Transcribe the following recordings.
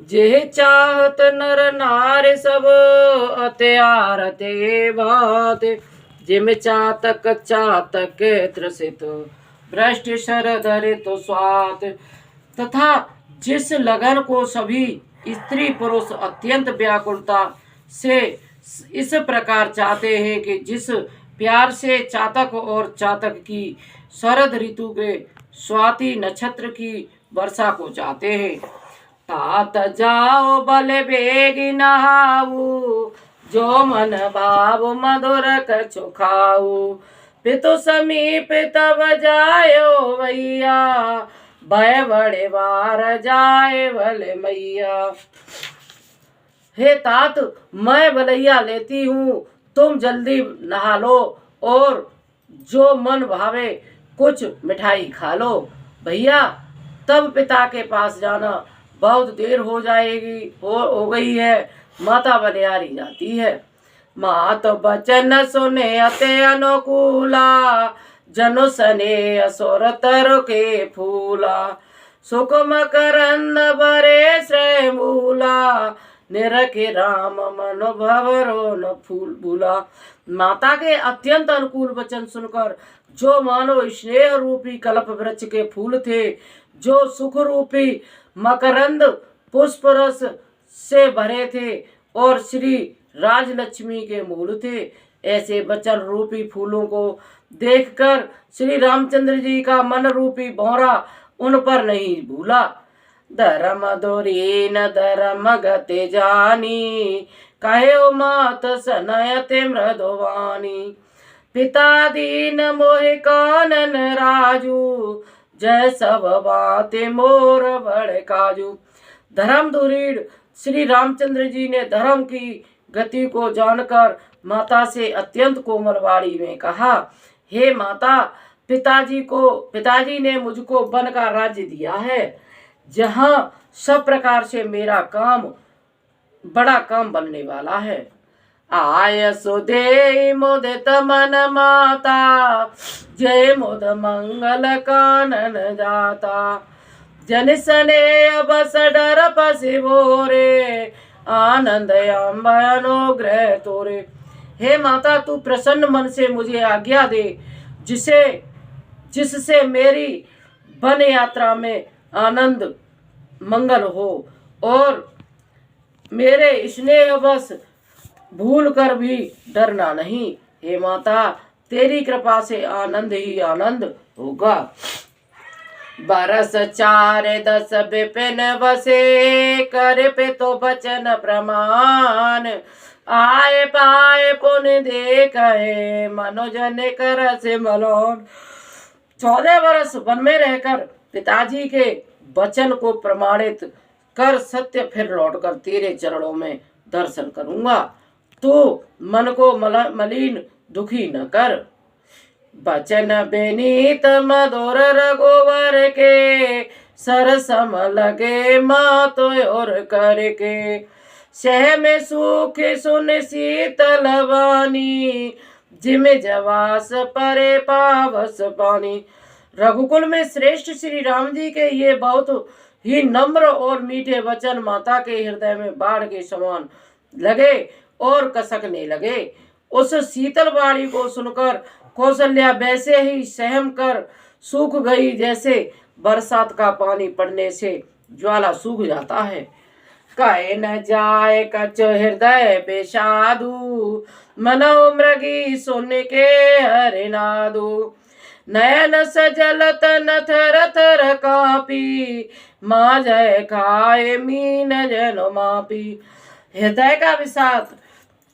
जे चाहत नर नार सब अत्यार ते बात। जिम चातक चातक त्रसित भ्रष्ट शरधर तो स्वात। तथा जिस लगन को सभी स्त्री पुरुष अत्यंत व्याकुलता से इस प्रकार चाहते हैं कि जिस प्यार से चातक और चातक की शरद ऋतु के स्वाति नक्षत्र की वर्षा को चाहते हैं। तात जाओ बल बेग नहाऊ, जो मन भाव मधुर कछु खाऊ। पितु समीप तब जायो भैया, भय बड़े बार जाए भले मैया। हे तात, मैं बलैया लेती हूँ, तुम जल्दी नहा लो और जो मन भावे कुछ मिठाई खा लो। भैया, तब पिता के पास जाना, बहुत देर हो जाएगी, हो गई है। माता बलिहारी जाती है। मात बचन सुने अते अनुकूला, जनु सने असुर तर के फूला। सुख मकरंद बरे श्रय मूला, निरखे राम मन भवरो न फूल भूला। माता के अत्यंत अनुकूल वचन सुनकर जो मानो स्नेह रूपी कल्प वृक्ष के फूल थे, जो सुख रूपी मकरंद पुष्प रस से भरे थे और श्री राजलक्ष्मी के मूल थे, ऐसे वचन रूपी फूलों को देखकर श्री रामचंद्र जी का मन रूपी भौरा उन पर नहीं भूला। धर्म दोरी न धर्म गते जानी, कहे मात सनयते मृदुवानी। पिता दीन मोहि कानन राजू, जय सब बाते मोर बड़ काजू। धर्म धुरीण श्री रामचंद्र जी ने धर्म की गति को जानकर माता से अत्यंत कोमल वाणी में कहा, हे माता, पिताजी ने मुझको वन का राज्य दिया है, जहाँ सब प्रकार से मेरा काम बड़ा काम बनने वाला है। आय सुदे मुदित मन माता, जय मुद मंगल कानन जाता। जन सने बस डर पसी भोरे, आनंद अम्ब अनुग्रह तोरे। हे माता, तू प्रसन्न मन से मुझे आज्ञा दे, जिससे मेरी वन यात्रा में आनंद मंगल हो और मेरे स्नेह बस भूल कर भी डरना नहीं। हे माता, तेरी कृपा से आनंद ही आनंद होगा। बरस 4-10 विपिन बसे, कर पे तो बचन प्रमाण। आए पाए पुण्य देखे, मनोजन कर से मलोन। 14 वर्ष वन में रहकर पिताजी के वचन को प्रमाणित कर सत्य फिर लौटकर तेरे चरणों में दर्शन करूंगा। तू मन को मलिन दुखी न कर। बचन बेनीत मधुर रघुवर के, सरसम लगे मात और करके। सह में सुख सुन शीतल वाणी, जिम जवास परे पावस पानी। रघुकुल में श्रेष्ठ श्री राम जी के ये बहुत ही नम्र और मीठे वचन माता के हृदय में बाढ़ के समान लगे और कसकने लगे। उस शीतल वाणी को सुनकर कौशल्या वैसे ही सहम कर सूख गई, जैसे बरसात का पानी पड़ने से ज्वाला सूख जाता है। कहे न जाए कछ हृदय बेसाधु, मनो मृगी सुन के हरिनादु। नयन सजल तन थर थर कापी, माँ जय खाए मीन जन मापी। हृदय का विषाद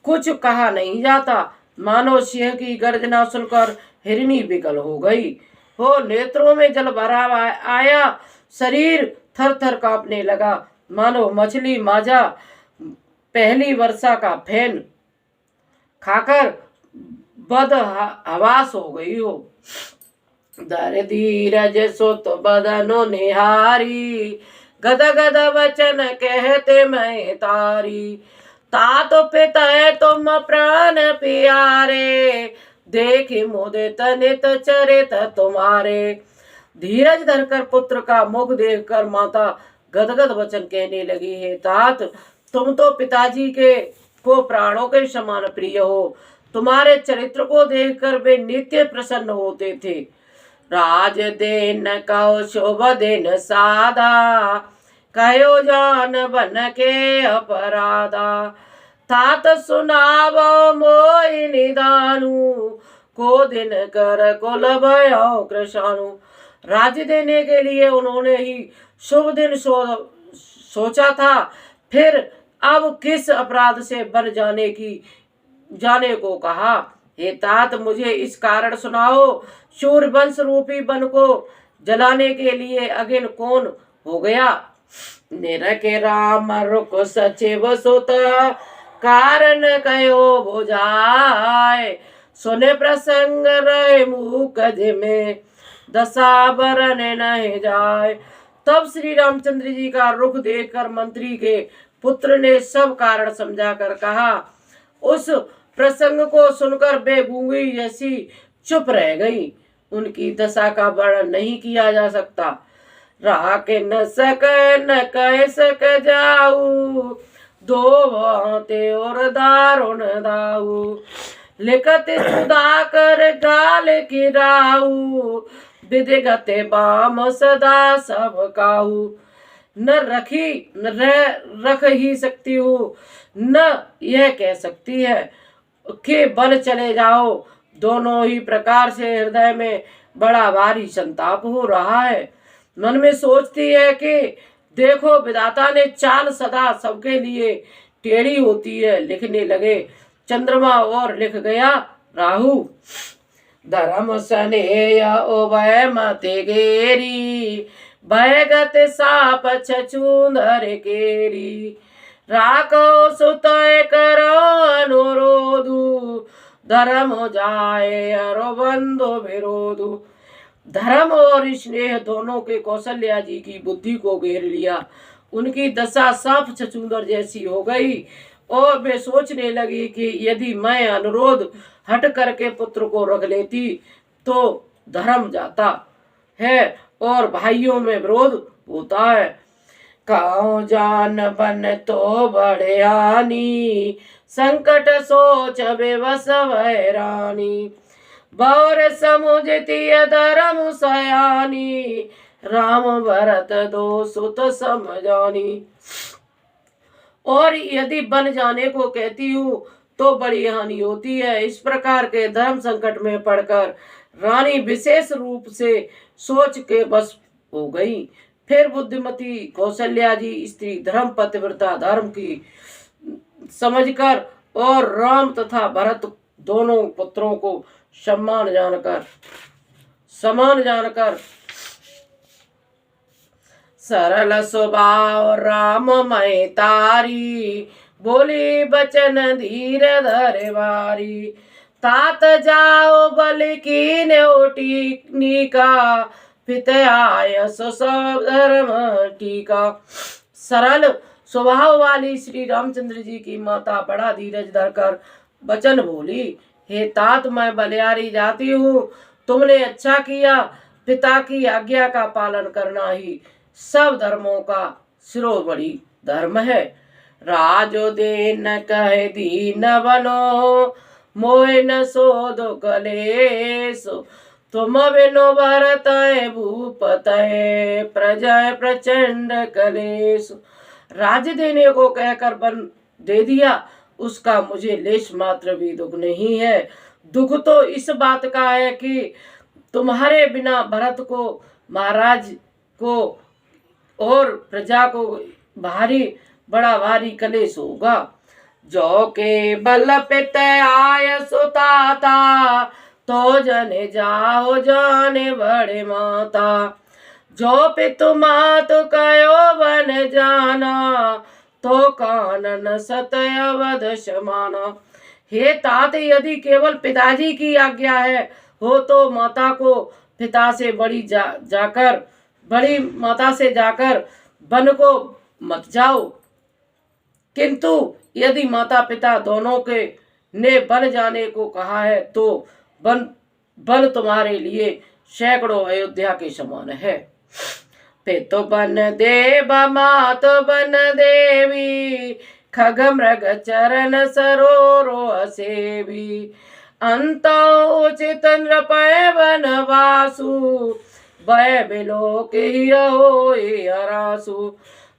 कुछ कहा नहीं जाता, मानो सिंह की गर्जना सुनकर हिरनी विकल हो गई हो। नेत्रों में जल भरा आया, शरीर थर थर कांपने लगा, मानो मछली माजा पहली वर्षा का फैन खाकर बद हवास हो गई हो। धर धीरज सुत बदनो निहारी, गद गद वचन कहते मैं तारी। तात पिता तुम प्राण प्यारे, देखी मुदित नित चरित तुम्हारे। धीरज धरकर पुत्र का मुख देखकर माता गदगद वचन कहने लगी, है तात तुम तो पिताजी के को प्राणों के समान प्रिय हो। तुम्हारे चरित्र को देखकर वे नित्य प्रसन्न होते थे। राज देन कहो शोभ दिन सादा, कहो जान बन के अपराधा। तात सुनावो मोहि निदानु, को दिन कर कुल भयो कृषाणु। राज्य देने के लिए उन्होंने ही शुभ दिन सोचा था, फिर अब किस अपराध से बन जाने को कहा। हे तात मुझे इस कारण सुनाओ, सूर्यवंश रूपी वन को जलाने के लिए अगिन कौन हो गया। निरखे राम रुक सचिव सुत, कारण कयो बुझाए। सुने प्रसंग रहे मुख में, दशा बरन नहीं जाए। तब श्री रामचंद्र जी का रुख देखकर मंत्री के पुत्र ने सब कारण समझा कर कहा। उस प्रसंग को सुनकर वे गूंगी जैसी चुप रह गई। उनकी दशा का वर्णन नहीं किया जा सकता। राख न सक न कह सक जाऊ, दो बातें और दारुण दाऊ। लिखत सुधाकर गाल गिराऊ, विधिगत बाम सदा सब काऊ। न रख ही सकती हूँ, न यह कह सकती है कि बल चले जाओ। दोनों ही प्रकार से हृदय में बड़ा भारी संताप हो रहा है। मन में सोचती है कि देखो विधाता ने चाल सदा सबके लिए टेढ़ी होती है। लिखने लगे चंद्रमा और लिख गया राहु। धर्म स्नेह उभय मते गेरी, भयगत साप छछूंदर केरी। राखो सुतय करो अनुरोधु, धर्म जाए अरो बंधु विरोधु। धर्म और स्नेह दोनों के कौशल्या जी की बुद्धि को घेर लिया। उनकी दशा सांप छछूंदर जैसी हो गई और वे सोचने लगी कि यदि मैं अनुरोध हट करके पुत्र को रख लेती तो धर्म जाता है और भाइयों में विरोध होता है। काऊ जान बन तो बड़े हानि, संकट सोच बेबस वैरानी। बौर समुझती धर्म सयानी, राम भरत दो सुत समझानी। और यदि बन जाने को कहती हूँ तो बड़ी हानि होती है। इस प्रकार के धर्म संकट में पड़कर रानी विशेष रूप से सोच के बस हो गई। फिर बुद्धिमती कौशल्या जी स्त्री धर्म पतिव्रता धर्म की समझकर और राम तथा भरत दोनों पुत्रों को समान जानकर सरल स्वभाव राम मय तारी, बोली बचन धीर धर बारी। तात जाओ बल की न्योटी का, पित आय सो सब धर्म टीका। सरल स्वभाव वाली श्री रामचंद्र जी की माता बड़ा धीरज धरकर वचन बोली, हे तात मैं बलियारी जाती हूँ। तुमने अच्छा किया। पिता की आज्ञा का पालन करना ही सब धर्मों का शिरोमणि धर्म है। राजो दे न कहे दीन बनो, मोह न सोधो कलेश। तुम बिनु भरत भूपत, प्रजा प्रचंड कलेश। राज्य देने को कहकर वन दे दिया, उसका मुझे लेश मात्र भी दुख नहीं है। दुख तो इस बात का है कि तुम्हारे बिना भरत को, महाराज को और प्रजा को बड़ा भारी कलेश होगा। जो के बल पित आय सुताता, तो जने जाओ जाने बड़े माता। जो पितु मात कयो बन जाना, तो कानन सत अवध समाना। हे तात यदि केवल पिताजी की आज्ञा है हो तो माता को पिता से बड़ी माता से जाकर वन को मत जाओ। किंतु यदि माता पिता दोनों के ने बन जाने को कहा है तो वन तुम्हारे लिए सैकड़ों अयोध्या के समान है। पितु बन देव मात बन देवी, खग मृग चरण सरोरो असेवी। अंत उचित नृपय वन वासु, भय बिलोक होए हरासु।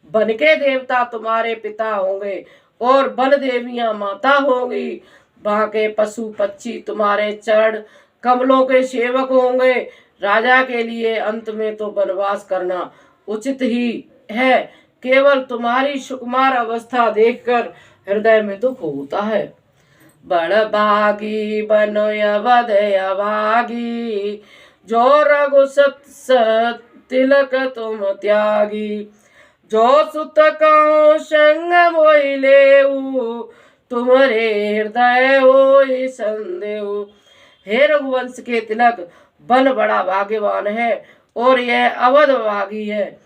वन के देवता तुम्हारे पिता होंगे और वन देवियां माता होंगी। वहां के पशु पक्षी तुम्हारे चरण कमलों के सेवक होंगे। राजा के लिए अंत में तो वनवास करना उचित ही है। केवल तुम्हारी सुकुमार अवस्था देखकर हृदय में दुख होता है। बड़भागी बनो अवध अभागी, जो रघुसत तिलक तुम त्यागी। जो सुत कहो संग मोहि लेऊ, तुम्हारे हृदय होई संदेह। हे रघुवंश के तिलक, बन बड़ा भाग्यवान है और यह अवध भागी है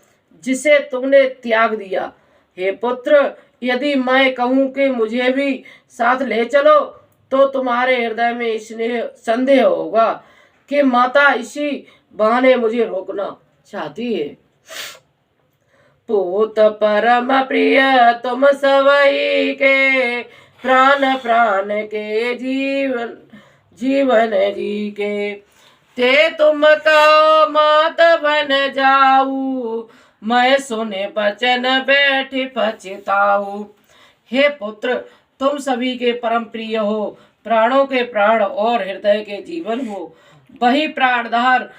जिसे तुमने त्याग दिया। हे पुत्र, यदि मैं कहूं कि मुझे भी साथ ले चलो तो तुम्हारे हृदय में स्नेह संदेह होगा कि माता इसी बहाने मुझे रोकना चाहती है। पूत परम प्रिय तुम सवई के, प्राण प्राण के जीवन जीवन जी के। ते तुम कहो मात बन जाऊ, मैं सुने बचन बैठी पछताऊ। हे पुत्र, तुम सभी के परम प्रिय हो, प्राणों के प्राण और हृदय के जीवन हो। वही प्राणधार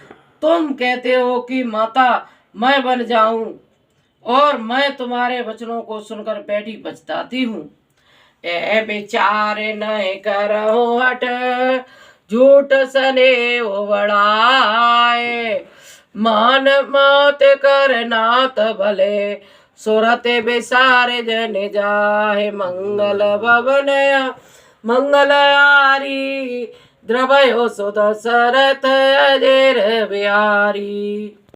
तुम कहते हो कि माता मैं बन जाऊं और मैं तुम्हारे वचनों को सुनकर बैठी पछताती हूँ। ए विचार नहीं करो हट, झूठ सने बढ़ाए। मान मत कर नाथ भले, सुरत विसार जन जाहे। मंगल भवन मंगल आरी, द्रवयो सुदशरथ अजर बिहारी।